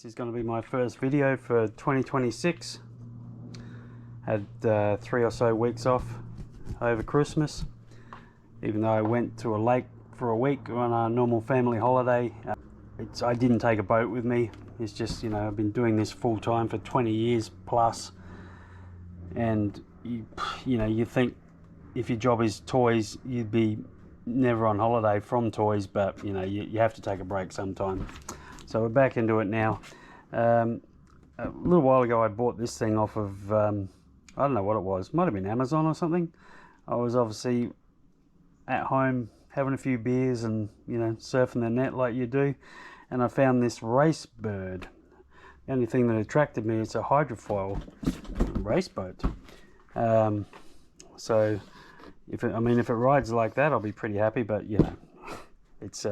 is going to be my first video for 2026. Had 3 or so weeks off over Christmas, even though I went to a lake for a week on a normal family holiday. I didn't take a boat with me. It's just, you know, I've been doing this full time for 20 years plus, and you know, you think if your job is toys, you'd be never on holiday from toys, but you know, you have to take a break sometime. So we're back into it now. A little while ago I bought this thing off of I don't know what it was, might have been Amazon or something. I was obviously at home having a few beers and, you know, surfing the net like you do, and I found this Racebird. The only thing that attracted me is a hydrofoil race boat. So if it rides like that, I'll be pretty happy, but you know, it's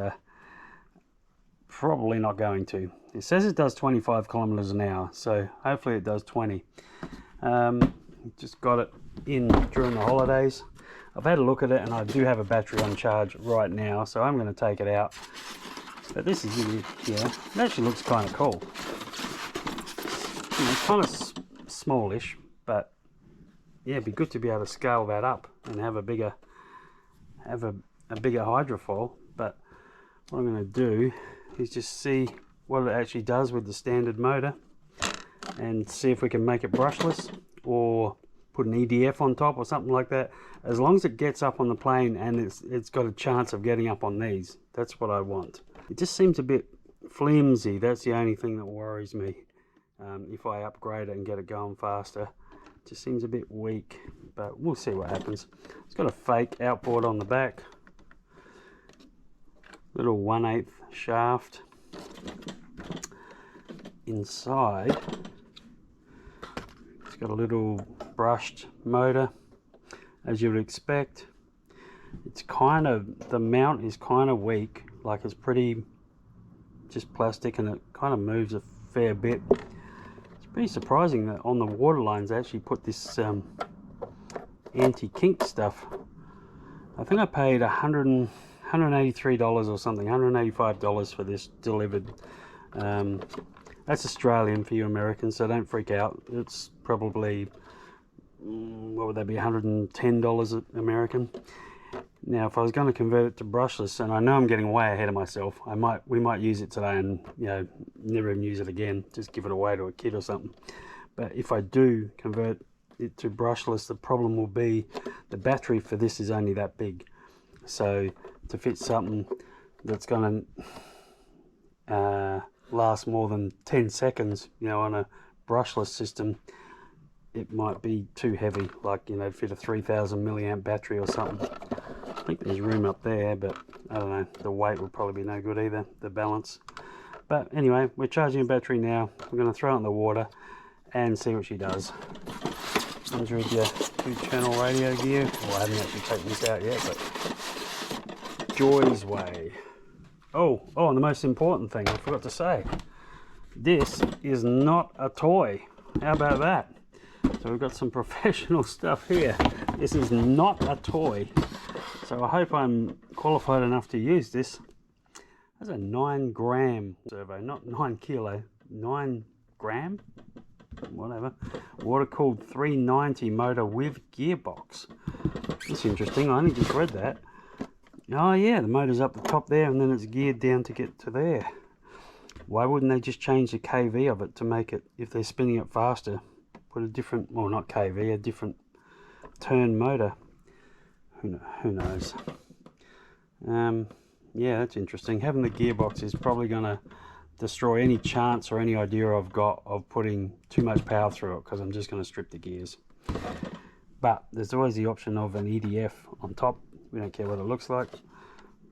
probably not going to. It says it does 25 kilometers an hour, so hopefully it does 20. Just got it in during the holidays. I've had a look at it, and I do have a battery on charge right now, so I'm going to take it out. But this is really, yeah, it actually looks kind of cool. You know, it's kind of smallish, but yeah, it'd be good to be able to scale that up and have a bigger hydrofoil. But what I'm going to do is just see what it actually does with the standard motor, and see if we can make it brushless or put an EDF on top or something like that. As long as it gets up on the plane and it's got a chance of getting up on these, that's what I want. It just seems a bit flimsy. That's the only thing that worries me. If I upgrade it and get it going faster, it just seems a bit weak, but we'll see what happens. It's got a fake outboard on the back, little 1/8 shaft. Inside, it's got a little brushed motor, as you would expect. It's kind of, the mount is kind of weak, like it's pretty just plastic, and it kind of moves a fair bit. It's pretty surprising that on the water lines they actually put this anti-kink stuff. I think I paid $183 or something, $185 for this delivered. That's Australian for you Americans, so don't freak out. It's probably, what would that be, $110 American. Now if I was going to convert it to brushless, and I know I'm getting way ahead of myself, we might use it today and, you know, never even use it again, just give it away to a kid or something. But if I do convert it to brushless, the problem will be the battery for this is only that big. So to fit something that's going to last more than 10 seconds, you know, on a brushless system, it might be too heavy, like, you know, fit a 3000 milliamp battery or something. I think there's room up there, but I don't know, the weight would probably be no good either, the balance. But anyway, we're charging a battery now. We're going to throw it in the water and see what she does. Comes with your 2-channel radio gear. Well, I haven't actually taken this out yet, but Joysway. Oh, and the most important thing I forgot to say, this is not a toy. How about that? So we've got some professional stuff here. This is not a toy. So I hope I'm qualified enough to use this. That's a 9-gram servo, not 9 kilo, 9 gram, whatever. Water-cooled 390 motor with gearbox. That's interesting, I only just read that. Oh yeah, the motor's up the top there, and then it's geared down to get to there. Why wouldn't they just change the kV of it to make it, if they're spinning it faster, put a different, well, not kV, a different turn motor? Who knows? Yeah, that's interesting. Having the gearbox is probably going to destroy any chance or any idea I've got of putting too much power through it, because I'm just going to strip the gears. But there's always the option of an EDF on top. We don't care what it looks like.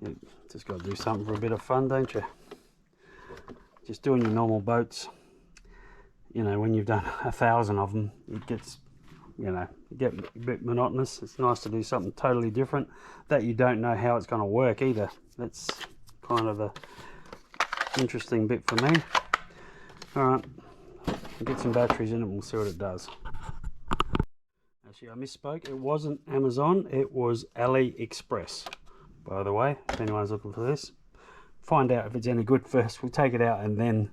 You just got to do something for a bit of fun, don't you? Just doing your normal boats, you know, when you've done 1,000 of them, it gets, you know, get a bit monotonous. It's nice to do something totally different that you don't know how it's going to work either. That's kind of the interesting bit for me. All right, get some batteries in it and we'll see what it does. Actually, I misspoke. It wasn't Amazon, it was AliExpress, by the way, if anyone's looking for this. Find out if it's any good first. We'll take it out and then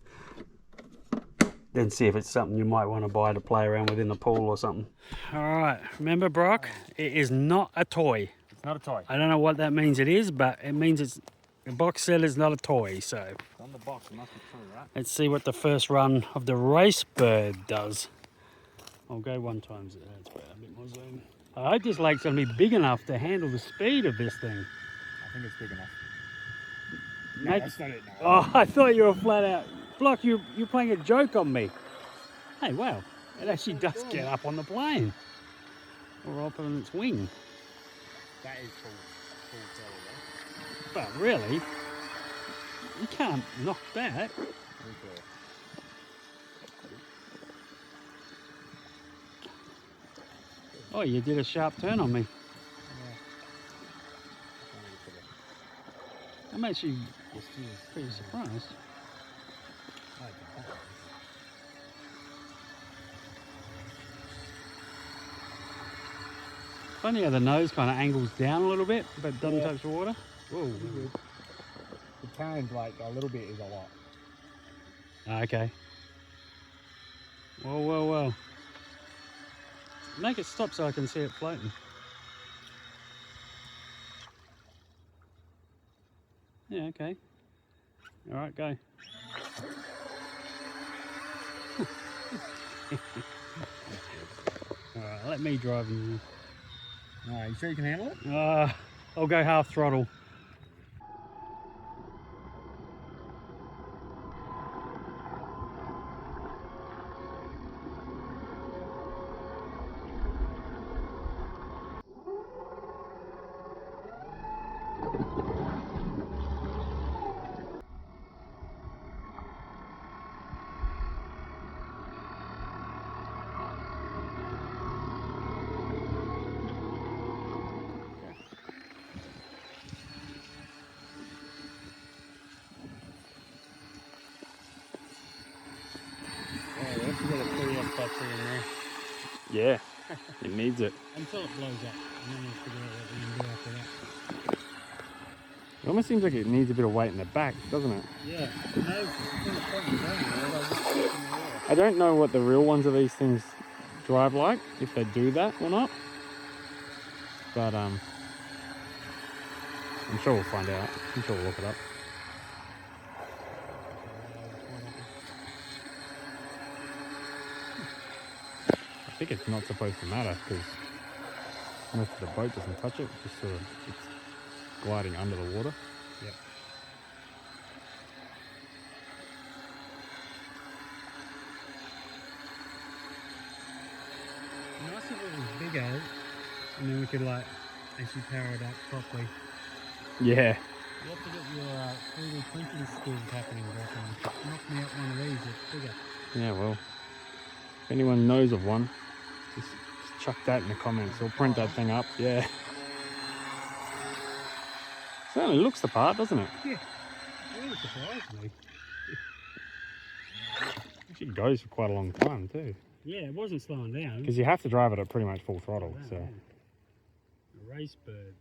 then see if it's something you might want to buy to play around with in the pool or something. All right, remember, Brock, it is not a toy. It's not a toy. I don't know what that means it is, but it means it's, the box said it's not a toy, so. It's on the box, it must be true, right? Let's see what the first run of the Racebird does. I'll go 1 time, that's better, a bit more zoom. I hope this lake's going to be big enough to handle the speed of this thing. I think it's big enough. No, Mate, that's not it, no. Oh, I thought you were flat out. Block, you're playing a joke on me. Hey, wow, it actually does get up on the plane. Or up on its wing. That is full throttle, But really, you can't knock that. though. Oh, you did a sharp turn on me. I'm actually pretty surprised. Funny how the nose kind of angles down a little bit, but doesn't touch the water. Whoa. The turns like a little bit is a lot. Okay. Whoa. Make it stop so I can see it floating. Yeah, okay. All right, go. All right, let me drive. Alright, you sure you can handle it? I'll go half throttle. Battery in there. Yeah, it needs it. Until it blows up, and then we'll figure out what we can do after that. It almost seems like it needs a bit of weight in the back, doesn't it? Yeah, no, I don't know what the real ones of these things drive like, if they do that or not. But I'm sure we'll find out. I'm sure we'll look it up. I think it's not supposed to matter because most of the boat doesn't touch it. Just sort of it's gliding under the water. Yep. Nice if it was bigger, and then we could like actually power it up properly. Yeah. You have to get your 3D printing skills happening, Brock. Knock me out one of these, it's bigger. Yeah, well, if anyone knows of one, just chuck that in the comments. We'll print that thing up. Yeah. Certainly looks the part, doesn't it? Yeah. It really surprised me. Actually goes for quite a long time too. Yeah, it wasn't slowing down. Because you have to drive it at pretty much full throttle. So. A Racebird.